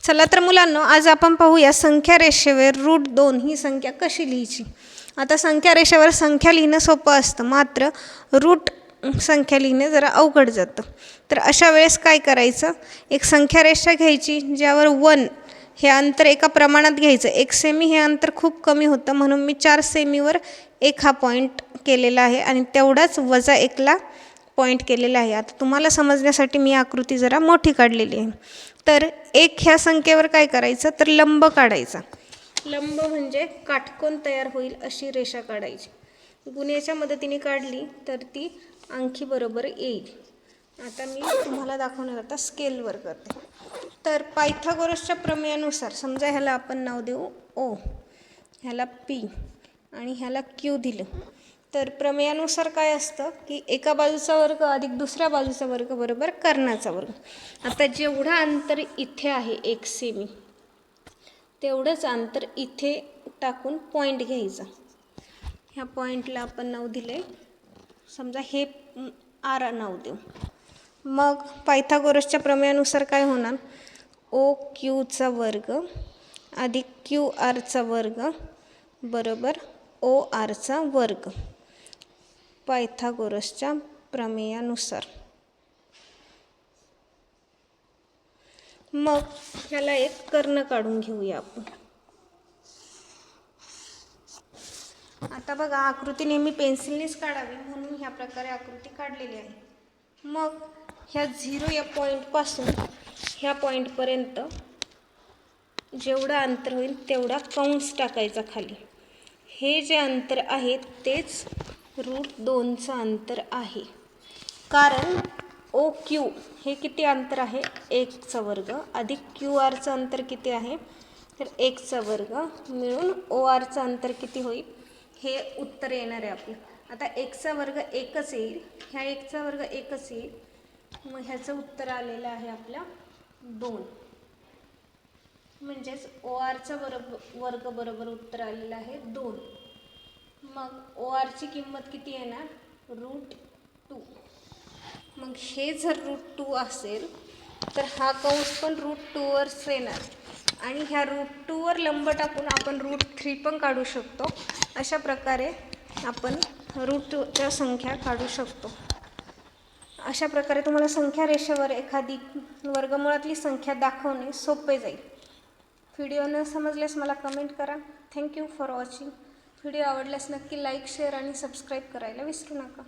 चला तर मुलांनो, आज आपण पाहूया संख्या रेषेवर √2 ही संख्या कशी लिहायची। आता संख्या रेषेवर संख्या लिहिणं सोपं असतं, मात्र रूट संख्या लिहिणे जरा अवघड जातं। तर अशा वेळेस काय करायचं, एक संख्या रेषा घ्यायची ज्यावर 1 हे अंतर एका प्रमाणात घ्यायचं। 1 सेमी हे अंतर खूप कमी होतं, म्हणून मी 4 सेमीवर 1 हा पॉईंट केलेला आहे आणि तेवढाच -1 ला पॉईंट केलेला आहे। आता तुम्हाला समजण्यासाठी मी आकृती जरा मोठी काढलेली आहे। तर 1 ह्या संख्येवर काय करायचं, तर लंब काढायचा। लंब म्हणजे काटकोन तयार होईल अशी रेषा काढायची। गुणेच्या मदतीने काढली तर ती अंकी बरोबर येईल। आता मी तुम्हाला दाखवणार आता स्केलवर करते। तर पायथागोरसच्या प्रमेयानुसार समजा ह्याला आपण नाव देऊ O, ह्याला P आणि ह्याला Q दिलं, तर प्रमेयानुसार काय असतं की एका बाजूचा वर्ग अधिक दुसऱ्या बाजूचा वर्ग बरोबर कर्णाचा वर्ग। आता जेवढं अंतर इथे आहे 1 सेमी, तेवढंच अंतर इथे टाकून पॉईंट घ्यायचा। ह्या पॉईंटला आपण नाव दिले, समजा हे R नाव देऊ। मग पायथागोरसच्या प्रमेयानुसार काय होणार, OQ चा वर्ग अधिक QR चा वर्ग बरोबर OR चा वर्ग, पायथागोरसच्या प्रमेयानुसार। मग ह्याला एक कर्ण काढून घेऊया आपण। आता बघा, आकृती नेहमी पेन्सिलनेच काढावी, म्हणून ह्या प्रकारे आकृती काढलेली आहे। मग ह्या 0 या पॉईंटपासून ह्या पॉईंटपर्यंत जेवढं अंतर होईल तेवढा कंस टाकायचा खाली। हे जे अंतर आहे तेच √2चं अंतर आहे, कारण OQ हे किती अंतर आहे, 1चा वर्ग अधिक QR चं अंतर किती आहे, तर 1चा वर्ग मिळून ORचं अंतर किती होईल, हे उत्तर येणार आहे आपलं। आता 1चा वर्ग 1च येईल, ह्या 1चा वर्ग 1च येईल, मग ह्याचं उत्तर आलेलं आहे आपल्या 2। म्हणजेच ORचा वर्ग बरोबर उत्तर आलेलं आहे 2। मग ORची किंमत किती येणार, √2। मग हे जर √2 असेल तर हा कंस पण √2 वरच येणार आणि ह्या √2 वर लंब टाकून आपण √3 पण काढू शकतो। अशा प्रकारे आपण √2च्या संख्या काढू शकतो। अशा प्रकारे तुम्हाला संख्या रेषेवर एखादी वर्गमुळातली संख्या दाखवणे सोपे जाईल। व्हिडिओ न समजल्यास मला कमेंट करा। Thank you for watching. व्हिडिओ आवडल्यास नक्की लाईक, शेअर आणि सबस्क्राईब करायला विसरू नका।